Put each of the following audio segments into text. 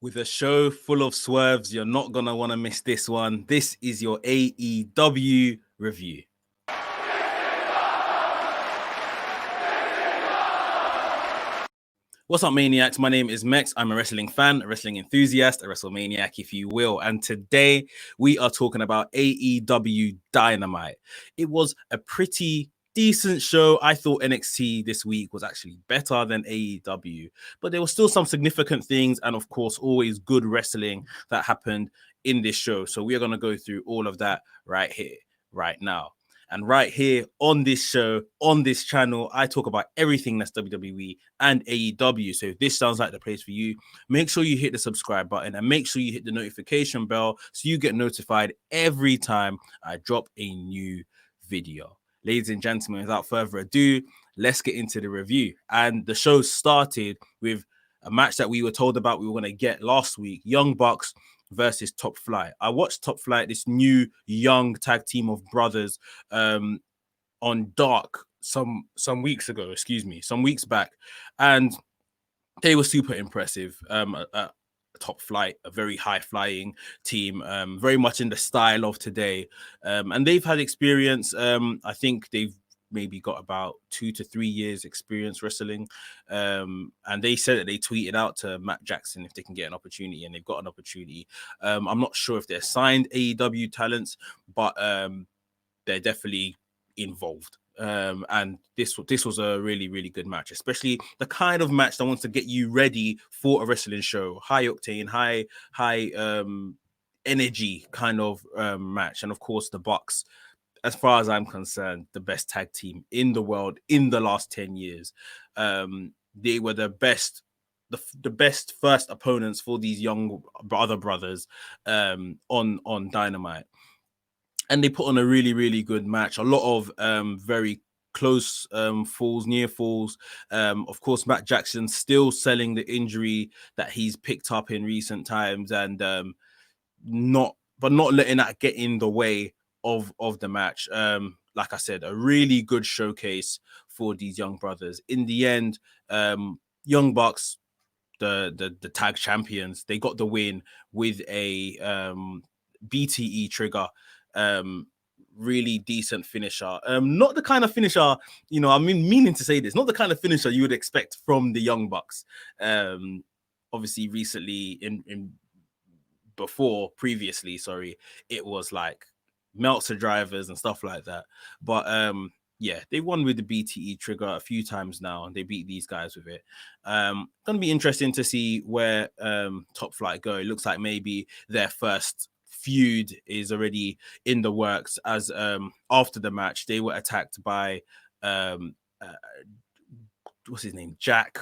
With a show full of swerves, you're not going to want to miss this one. This is your AEW review. What's up, Maniacs? My name is Mex. I'm a wrestling fan, a wrestling enthusiast, a WrestleManiac, if you will. And today we are talking about AEW Dynamite. It was a pretty decent show. I thought NXT this week was actually better than AEW, but there were still some significant things and, of course, always good wrestling that happened in this show. So we are going to go through all of that right here, right now. And right here on this show, on this channel, I talk about everything that's WWE and AEW. So if this sounds like the place for you, make sure you hit the subscribe button and make sure you hit the notification bell so you get notified every time I drop a new video. Ladies and gentlemen, without further ado, let's get into the review. And the show started with a match that we were told about we were going to get last week, Young Bucks versus Top Flight. I watched Top Flight, this new young tag team of brothers, on Dark some weeks back, and they were super impressive. Top Flight, a very high flying team, very much in the style of today, and they've had experience. I think they've maybe got about 2 to 3 years experience wrestling, and they said that they tweeted out to Matt Jackson if they can get an opportunity, and they've got an opportunity. I'm not sure if they're signed AEW talents, but they're definitely involved. And this was a really good match, especially the kind of match that wants to get you ready for a wrestling show, high octane, high energy kind of match. And of course the Bucks, as far as I'm concerned, the best tag team in the world in the last 10 years. They were the best first opponents for these young other brothers on Dynamite. And they put on a really good match. A lot of very close falls, near falls. Of course, Matt Jackson still selling the injury that he's picked up in recent times, and not letting that get in the way of the match. Like I said, a really good showcase for these young brothers. In the end, Young Bucks, the tag champions, they got the win with a BTE trigger. Really decent finisher. Not the kind of finisher, meaning to say this, not the kind of finisher you would expect from the Young Bucks. Obviously recently previously, it was like Meltzer drivers and stuff like that. But yeah, they won with the BTE trigger a few times now, and they beat these guys with it. Gonna be interesting to see where Top Flight go. It looks like maybe their first feud is already in the works, as after the match they were attacked by what's his name, Jack,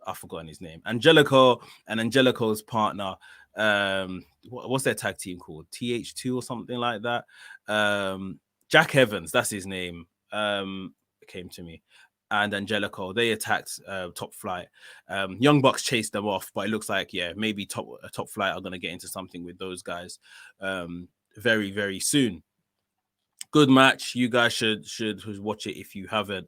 I've forgotten his name, Angelico, and Angelico's partner. What's their tag team called? TH2 or something like that. Jack Evans, that's his name. Came to me. And Angelico, they attacked Top Flight. Young Bucks chased them off, but it looks like, yeah, maybe Top Flight are going to get into something with those guys very soon. Good match. You guys should watch it if you haven't.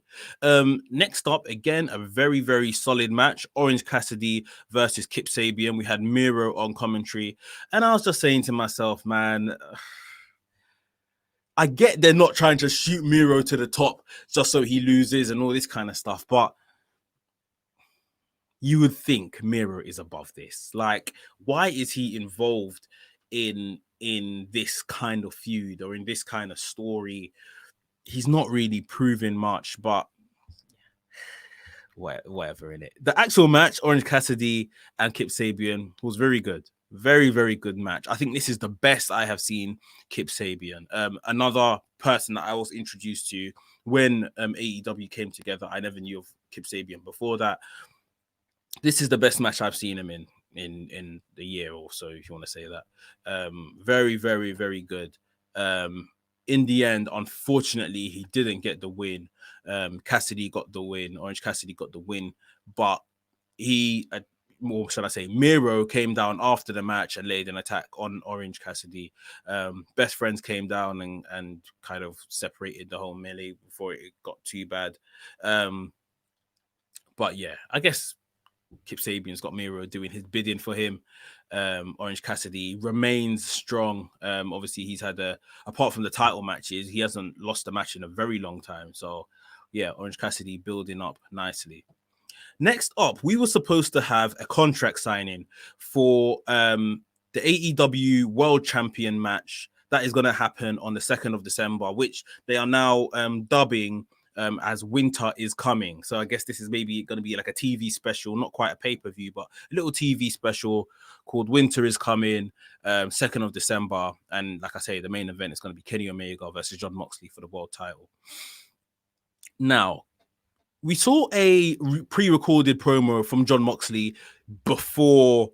Next up, again, a very solid match. Orange Cassidy versus Kip Sabian. We had Miro on commentary, and I was just saying to myself, man, I get they're not trying to shoot Miro to the top just so he loses and all this kind of stuff, but you would think Miro is above this. Like, why is he involved in this kind of feud or in this kind of story? He's not really proving much, but whatever in it. The actual match, Orange Cassidy and Kip Sabian, was very good. Very good match. I think this is the best I have seen Kip Sabian. Another person that I was introduced to when AEW came together. I never knew of Kip Sabian before that. This is the best match I've seen him in the year or so, if you want to say that. Very good. In the end, unfortunately, he didn't get the win. Cassidy got the win. Orange Cassidy got the win, but or should I say, Miro came down after the match and laid an attack on Orange Cassidy. Best friends came down and kind of separated the whole melee before it got too bad. But yeah, I guess Kip Sabian's got Miro doing his bidding for him. Orange Cassidy remains strong. Obviously, he's had apart from the title matches, he hasn't lost a match in a very long time. So, yeah, Orange Cassidy building up nicely. Next up, we were supposed to have a contract signing for the AEW World Champion match that is going to happen on the 2nd of December, which they are now dubbing as Winter is Coming. So I guess this is maybe going to be like a TV special, not quite a pay-per-view, but a little TV special called Winter is Coming, 2nd of December. And like I say, the main event is going to be Kenny Omega versus Jon Moxley for the world title. Now, we saw a pre-recorded promo from Jon Moxley before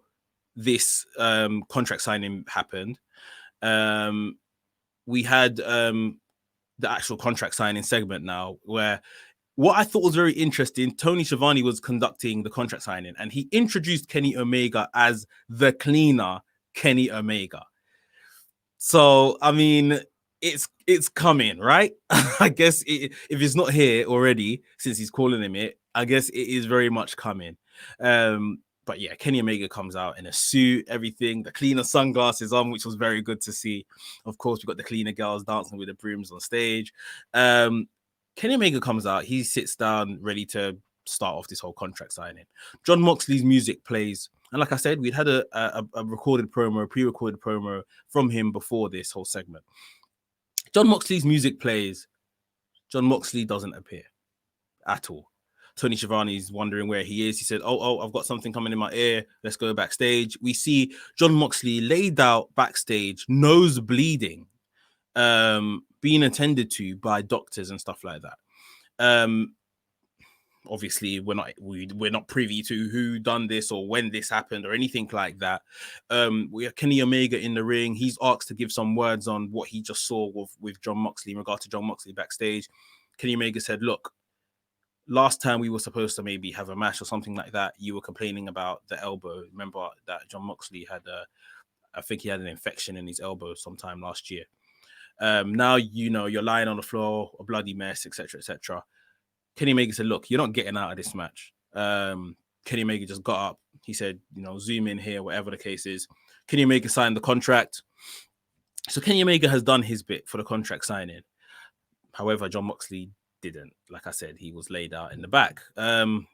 this contract signing happened. We had the actual contract signing segment now, where what I thought was very interesting, Tony Schiavone was conducting the contract signing, and he introduced Kenny Omega as the cleaner, Kenny Omega. So, I mean, it's coming, right? I guess if it's not here already, since he's calling him it, I guess it is very much coming. But yeah, Kenny Omega comes out in a suit, everything, the cleaner sunglasses on, which was very good to see. Of course, we got the cleaner girls dancing with the brooms on stage. Kenny Omega comes out, he sits down, ready to start off this whole contract signing. Jon Moxley's music plays. And like I said, we'd had a recorded promo, a pre-recorded promo from him before this whole segment. Jon Moxley's music plays. Jon Moxley doesn't appear at all. Tony Schiavone's wondering where he is. He said, oh, I've got something coming in my ear. Let's go backstage. We see Jon Moxley laid out backstage, nose bleeding, being attended to by doctors and stuff like that. Obviously, we're not privy to who done this or when this happened or anything like that. We have Kenny Omega in the ring. He's asked to give some words on what he just saw with Jon Moxley in regard to Jon Moxley backstage. Kenny Omega said, look, last time we were supposed to maybe have a match or something like that, you were complaining about the elbow. Remember that Jon Moxley had I think he had an infection in his elbow sometime last year. Now, you're lying on the floor, a bloody mess, etc., etc. Kenny Omega said, look, you're not getting out of this match. Kenny Omega just got up. He said, zoom in here, whatever the case is. Kenny Omega signed the contract. So Kenny Omega has done his bit for the contract signing. However, Jon Moxley didn't. Like I said, he was laid out in the back. And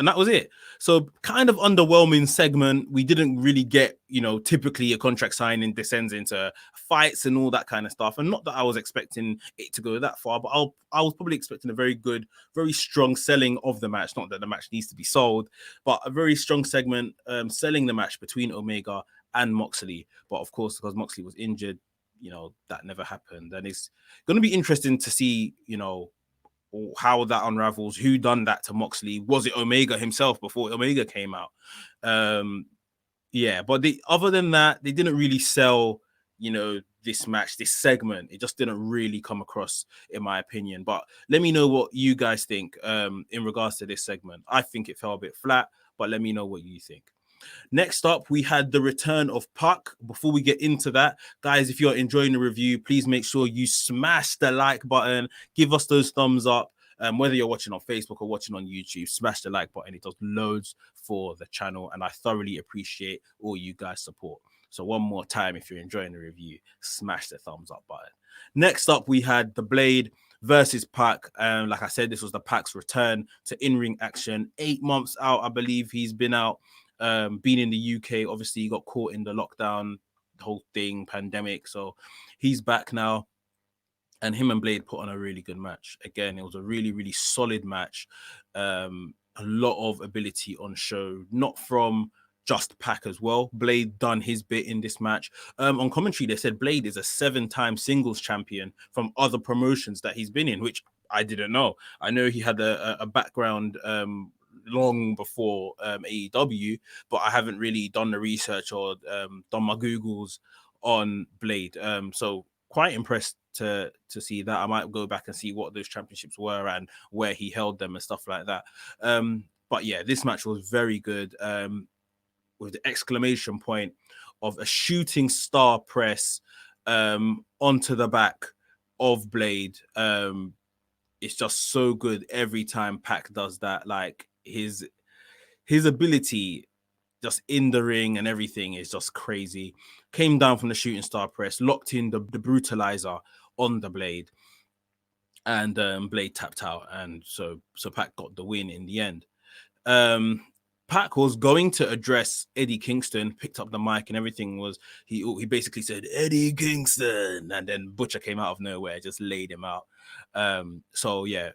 that was it. So kind of underwhelming segment. We didn't really get, typically a contract signing descends into fights and all that kind of stuff. And not that I was expecting it to go that far, but I was probably expecting a very good, very strong selling of the match. Not that the match needs to be sold, but a very strong segment selling the match between Omega and Moxley. But of course, because Moxley was injured, that never happened. And it's going to be interesting to see, how that unravels, who done that to Moxley. Was it Omega himself before Omega came out? But other than that, they didn't really sell, this match, this segment. It just didn't really come across, in my opinion. But let me know what you guys think in regards to this segment. I think it fell a bit flat, but let me know what you think. Next up, we had the return of Puck. Before we get into that, guys, if you're enjoying the review, please make sure you smash the like button. Give us those thumbs up. Whether you're watching on Facebook or watching on YouTube, smash the like button. It does loads for the channel, and I thoroughly appreciate all you guys' support. So one more time, if you're enjoying the review, smash the thumbs up button. Next up, we had The Blade versus Pac. Like I said, this was the Pac's return to in-ring action. 8 months out, I believe he's been out. Being in the UK, obviously he got caught in the lockdown, the whole thing, pandemic. So he's back now. And him and Blade put on a really good match. Again, it was a really, really solid match. A lot of ability on show, not from just Pac as well. Blade done his bit in this match. On commentary, they said Blade is a 7-time singles champion from other promotions that he's been in, which I didn't know. I know he had a background long before AEW, but I haven't really done the research or done my Googles on Blade. So quite impressed to see that. I might go back and see what those championships were and where he held them and stuff like that. But yeah, this match was very good, with the exclamation point of a shooting star press onto the back of Blade. It's just so good every time Pac does that. Like his his ability just in the ring and everything is just crazy. Came down from the shooting star press, locked in the brutalizer on the Blade, and Blade tapped out, and so Pac got the win in the end. Pac was going to address Eddie Kingston, picked up the mic and everything. He basically said Eddie Kingston, and then Butcher came out of nowhere, just laid him out. So yeah,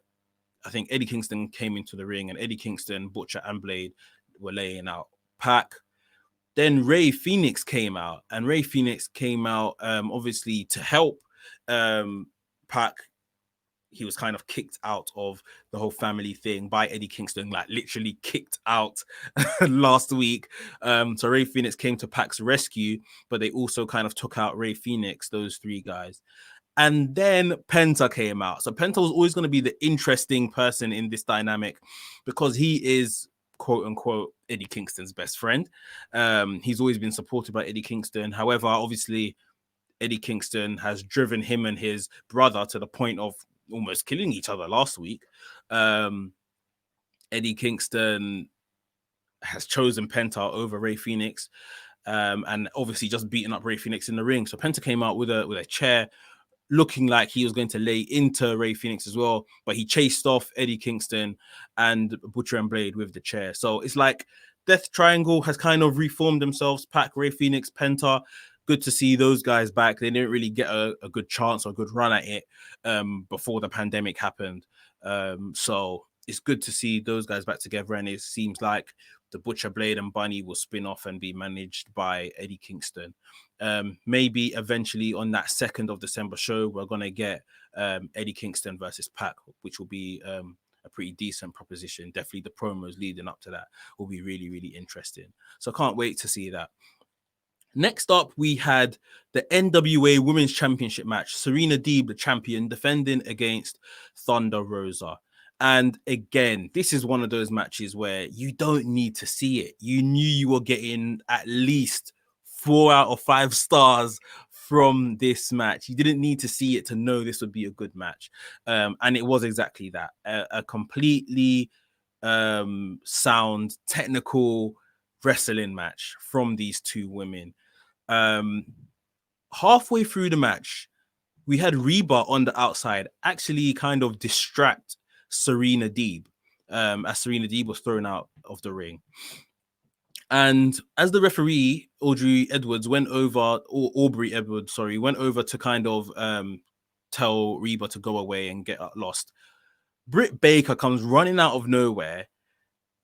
I think Eddie Kingston came into the ring, and Eddie Kingston, Butcher, and Blade were laying out Pac. Then Ray Phoenix came out, and Ray Phoenix came out obviously to help Pac. He was kind of kicked out of the whole family thing by Eddie Kingston, like literally kicked out last week. So Ray Phoenix came to Pac's rescue, but they also kind of took out Ray Phoenix, those three guys. And then Penta came out. So Penta was always going to be the interesting person in this dynamic because he is, quote unquote, Eddie Kingston's best friend. He's always been supported by Eddie Kingston. However, obviously, Eddie Kingston has driven him and his brother to the point of almost killing each other last week. Eddie Kingston has chosen Penta over Ray Phoenix, and obviously just beating up Ray Phoenix in the ring. So Penta came out with a chair, looking like he was going to lay into Ray Phoenix as well, but he chased off Eddie Kingston and Butcher and Blade with the chair. So it's like Death Triangle has kind of reformed themselves. Pac, Ray Phoenix, Penta. Good to see those guys back. They didn't really get a good chance or a good run at it before the pandemic happened. So it's good to see those guys back together. And it seems like the Butcher, Blade, and Bunny will spin off and be managed by Eddie Kingston. Maybe eventually on that 2nd of December show, we're going to get Eddie Kingston versus Pac, which will be a pretty decent proposition. Definitely the promos leading up to that will be really, really interesting. So I can't wait to see that. Next up, we had the NWA Women's Championship match. Serena Deeb, the champion, defending against Thunder Rosa. And again, this is one of those matches where you don't need to see it. You knew you were getting at least 4 out of 5 stars from this match. You didn't need to see it to know this would be a good match. And it was exactly that. A completely sound, technical wrestling match from these two women. Halfway through the match, we had Reba on the outside actually kind of distract Serena Deeb as Serena Deeb was thrown out of the ring. And as the referee, Aubrey Edwards went over to kind of tell Reba to go away and get lost, Britt Baker comes running out of nowhere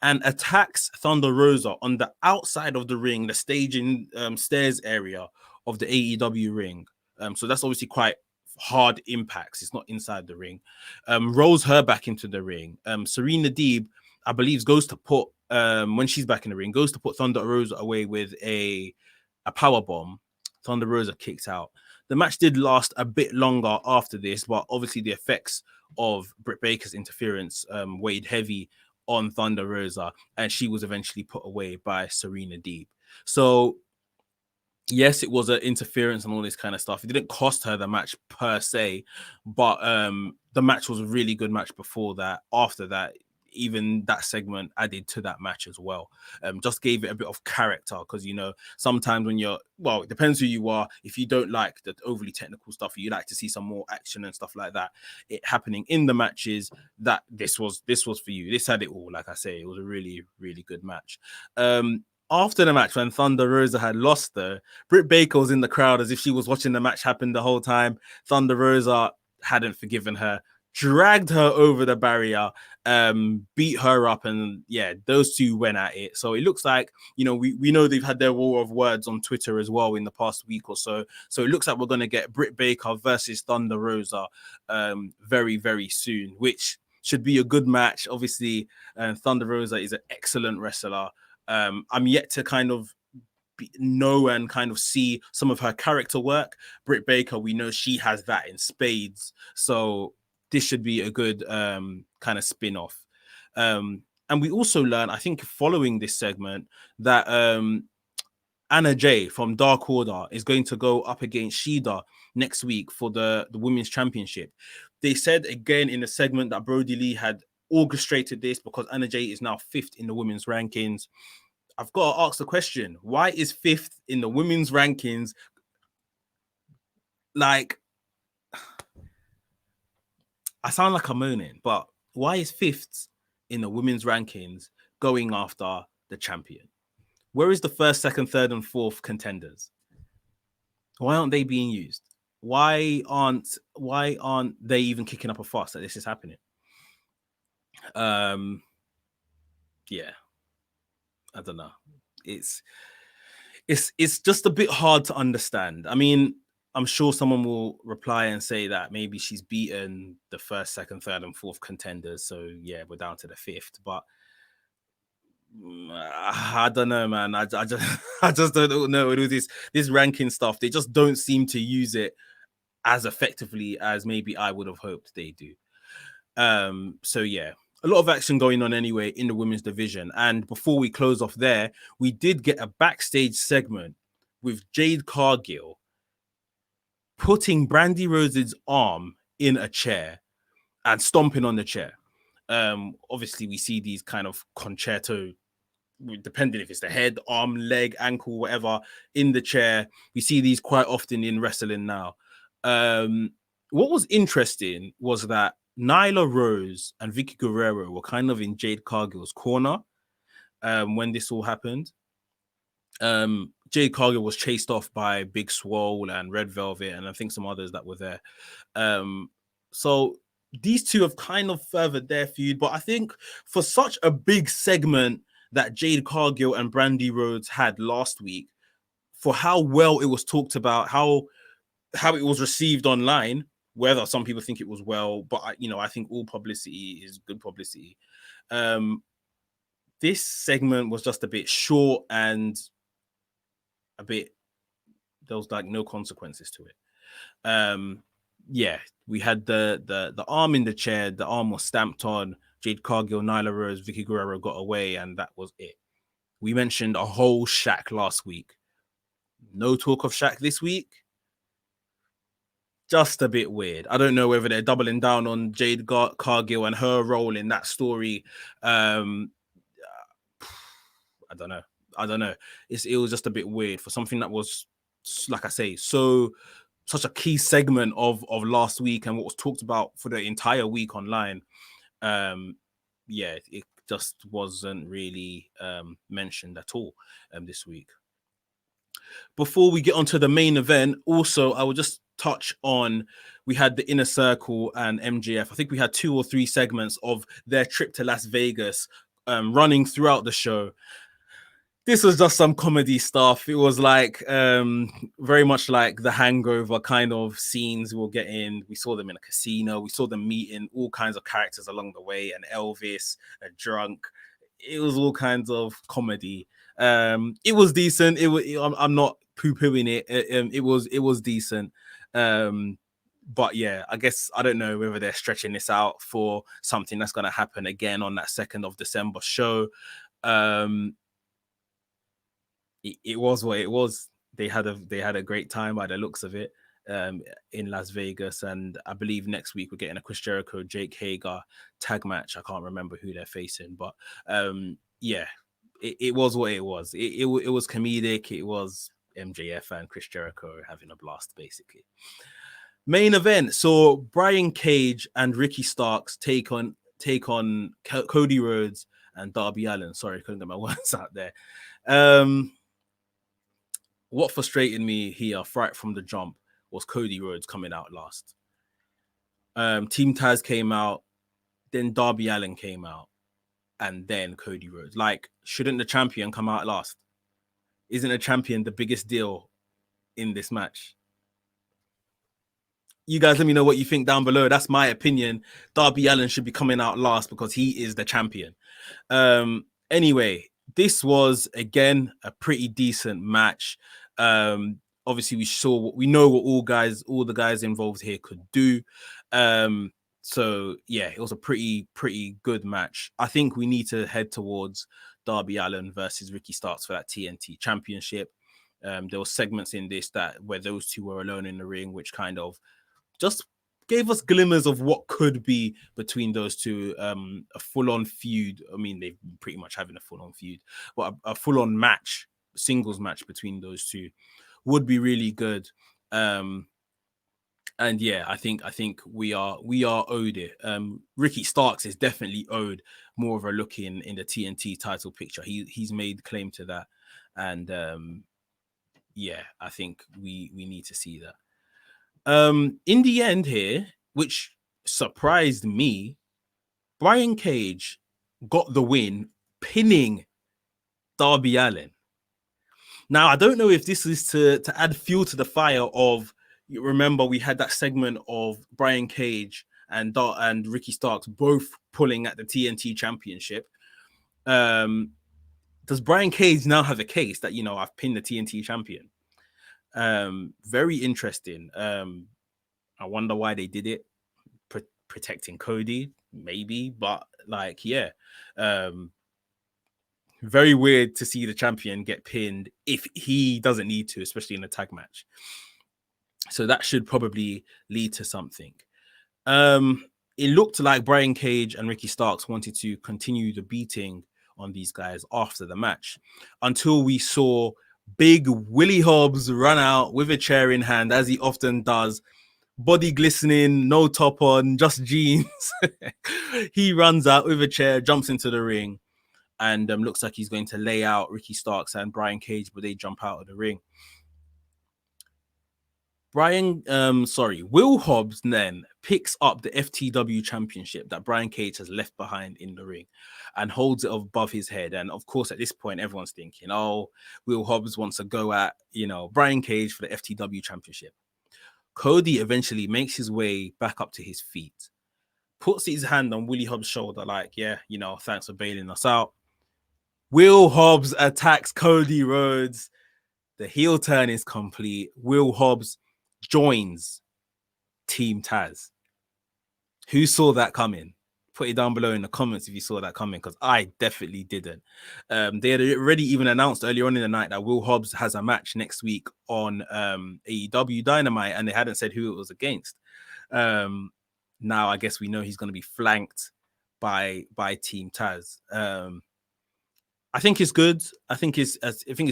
and attacks Thunder Rosa on the outside of the ring, the staging stairs area of the AEW ring. So that's obviously quite hard impacts. It's not inside the ring. Rolls her back into the ring. Serena Deeb, I believe, goes to put, when she's back in the ring, goes to put Thunder Rosa away with a power bomb. Thunder Rosa kicks out. The match did last a bit longer after this, but obviously the effects of Britt Baker's interference weighed heavy on Thunder Rosa, and she was eventually put away by Serena Deeb. So yes, it was an interference and all this kind of stuff. It didn't cost her the match per se, but the match was a really good match before that. After that, even that segment added to that match as well. Just gave it a bit of character because, you know, sometimes when it depends who you are. If you don't like the overly technical stuff, you like to see some more action and stuff like that. It happening in the matches, that this was for you. This had it all. Like I say, it was a really, really good match. After the match, when Thunder Rosa had lost her, Britt Baker was in the crowd as if she was watching the match happen the whole time. Thunder Rosa hadn't forgiven her, dragged her over the barrier, beat her up, and yeah, those two went at it. So it looks like, you know, we know they've had their war of words on Twitter as well in the past week or so. So it looks like we're going to get Britt Baker versus Thunder Rosa very, very soon, which should be a good match. Obviously, Thunder Rosa is an excellent wrestler. I'm yet to kind of know and kind of see some of her character work. Britt Baker, we know she has that in spades. So this should be a good kind of spin-off. And we also learned, I think, following this segment, that Anna Jay from Dark Order is going to go up against Shida next week for the Women's Championship. They said again in the segment that Brody Lee had orchestrated this because Anna Jay is now 5th in the women's rankings. I've got to ask the question, why is 5th in the women's rankings? Like, I sound like I'm moaning, but why is 5th in the women's rankings going after the champion? Where is the 1st, 2nd, 3rd, and 4th contenders? Why aren't they being used? Why aren't they even kicking up a fuss that this is happening? Yeah, I don't know. It's just a bit hard to understand. I mean, I'm sure someone will reply and say that maybe she's beaten the 1st, 2nd, 3rd, and 4th contenders. So yeah, we're down to the 5th. But I don't know, man. I just I just don't know. It was this ranking stuff. They just don't seem to use it as effectively as maybe I would have hoped they do. So yeah, a lot of action going on anyway in the women's division. And before we close off there, we did get a backstage segment with Jade Cargill putting Brandy Rose's arm in a chair and stomping on the chair. Obviously, we see these kind of concerto, depending if it's the head, arm, leg, ankle, whatever, in the chair. We see these quite often in wrestling now. What was interesting was that Nyla Rose and Vicky Guerrero were kind of in Jade Cargill's corner when this all happened. Jade Cargill was chased off by Big Swole and Red Velvet, and I think some others that were there. So these two have kind of furthered their feud, but I think for such a big segment that Jade Cargill and Brandy Rhodes had last week, for how well it was talked about, how it was received online, whether some people think it was well, but I think all publicity is good publicity. This segment was just a bit short and there was like no consequences to it. Yeah, we had the arm in the chair, the arm was stamped on. Jade Cargill, Nyla Rose, Vicky Guerrero got away, and that was it. We mentioned a whole Shaq last week. No talk of Shaq this week. Just a bit weird. I don't know whether they're doubling down on Jade Cargill and her role in that story. I don't know. It was just a bit weird for something that was, like I say, such a key segment of last week and what was talked about for the entire week online. Yeah, it just wasn't really mentioned at all this week. Before we get onto the main event, also, I will just touch on, we had the Inner Circle and MGF. I think we had 2 or 3 segments of their trip to Las Vegas running throughout the show. This was just some comedy stuff. It was like very much like the Hangover kind of scenes we'll get in. We saw them in a casino. We saw them meeting all kinds of characters along the way, and Elvis, a drunk. It was all kinds of comedy. It was decent. I'm not poo-pooing it. It was decent. But yeah, I guess I don't know whether they're stretching this out for something that's going to happen again on that 2nd of December show. It was what it was. They had a great time by the looks of it in Las Vegas, and I believe next week we're getting a Chris Jericho, Jake Hager tag match. I can't remember who they're facing, but yeah, it was what it was. It was comedic. It was MJF and Chris Jericho having a blast, basically. Main event. So Brian Cage and Ricky Starks take on Cody Rhodes and Darby Allin. Sorry, couldn't get my words out there. What frustrated me here, right from the jump, was Cody Rhodes coming out last. Team Taz came out, then Darby Allin came out, and then Cody Rhodes. Like, shouldn't the champion come out last? Isn't a champion the biggest deal in this match? You guys let me know what you think down below. That's my opinion. Darby Allin should be coming out last because he is the champion. Anyway, this was, again, a pretty decent match. Obviously, we know what all the guys involved here could do. So yeah, it was a pretty good match. I think we need to head towards Darby Allin versus Ricky Starks for that TNT championship. There were segments in this where those two were alone in the ring, which kind of just gave us glimmers of what could be between those two. A full-on feud. I mean, they've pretty much having a full-on feud, but a full-on match, singles match between those two would be really good. And yeah, I think we are owed it. Ricky Starks is definitely owed more of a look in the TNT title picture. He's made claim to that, and yeah, I think we need to see that. In the end here, which surprised me, Brian Cage got the win, pinning Darby Allin. Now, I don't know if this is to add fuel to the fire of, you remember we had that segment of Brian Cage and Ricky Starks both pulling at the TNT championship. Does Brian Cage now have a case that, I've pinned the TNT champion? Very interesting. I wonder why they did it. Protecting Cody, maybe, but yeah. Very weird to see the champion get pinned if he doesn't need to, especially in a tag match. So that should probably lead to something. It looked like Brian Cage and Ricky Starks wanted to continue the beating on these guys after the match, until we saw big Willie Hobbs run out with a chair in hand, as he often does, body glistening, no top on, just jeans. He runs out with a chair, jumps into the ring, and looks like he's going to lay out Ricky Starks and Brian Cage, but they jump out of the ring. Will Hobbs then picks up the FTW championship that Brian Cage has left behind in the ring and holds it above his head. And of course, at this point, everyone's thinking, oh, Will Hobbs wants to go at, Brian Cage for the FTW championship. Cody eventually makes his way back up to his feet, puts his hand on Willie Hobbs' shoulder, like, yeah, thanks for bailing us out. Will Hobbs attacks Cody Rhodes. The heel turn is complete. Will Hobbs joins Team Taz. Who saw that coming? Put it down below in the comments if you saw that coming, because I definitely didn't. They had already even announced earlier on in the night that Will Hobbs has a match next week on AEW Dynamite, and they hadn't said who it was against. Now I guess we know he's going to be flanked by Team Taz. I think it's good. I think it's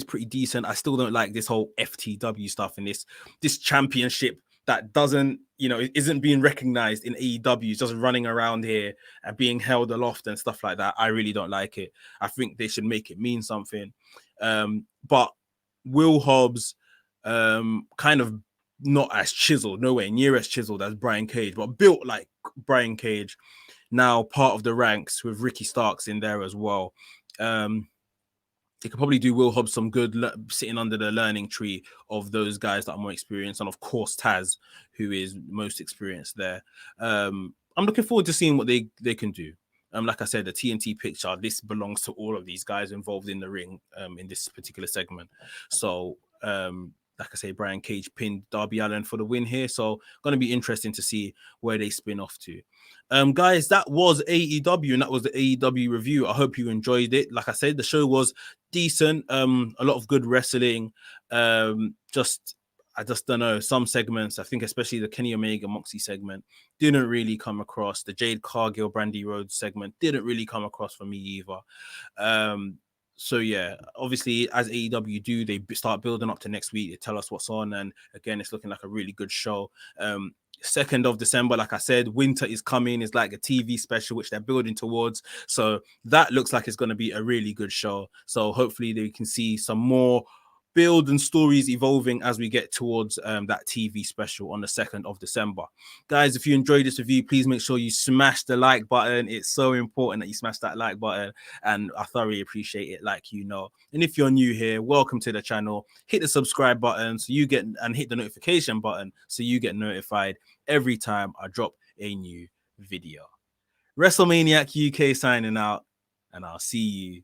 pretty decent. I still don't like this whole FTW stuff and this championship that doesn't, isn't being recognized in AEW. It's just running around here and being held aloft and stuff like that. I really don't like it. I think they should make it mean something. But Will Hobbs, kind of not as chiseled, nowhere near as chiseled as Brian Cage, but built like Brian Cage, now part of the ranks with Ricky Starks in there as well. They could probably do Will Hobbs some good sitting under the learning tree of those guys that are more experienced, and of course Taz, who is most experienced there. I'm looking forward to seeing what they can do. Like I said, the TNT picture, this belongs to all of these guys involved in the ring in this particular segment. So like I say, Brian Cage pinned Darby Allin for the win here. So going to be interesting to see where they spin off to. Guys, that was AEW, and that was the AEW review. I hope you enjoyed it. Like I said, the show was decent. A lot of good wrestling. I just don't know, some segments, I think especially the Kenny Omega Moxie segment, didn't really come across. The Jade Cargill Brandy Rhodes segment didn't really come across for me either. So yeah, obviously as AEW do, they start building up to next week. They tell us what's on, and again, it's looking like a really good show. 2nd of December, like I said, winter is coming. It's like a TV special which they're building towards, so that looks like it's going to be a really good show. So hopefully they can see some more build and stories evolving as we get towards that TV special on the 2nd of December. Guys, if you enjoyed this review, please make sure you smash the like button. It's so important that you smash that like button, and I thoroughly appreciate it, like you know. And if you're new here, welcome to the channel. Hit the subscribe button so you get, and hit the notification button so you get notified every time I drop a new video. WrestleManiac UK signing out, and I'll see you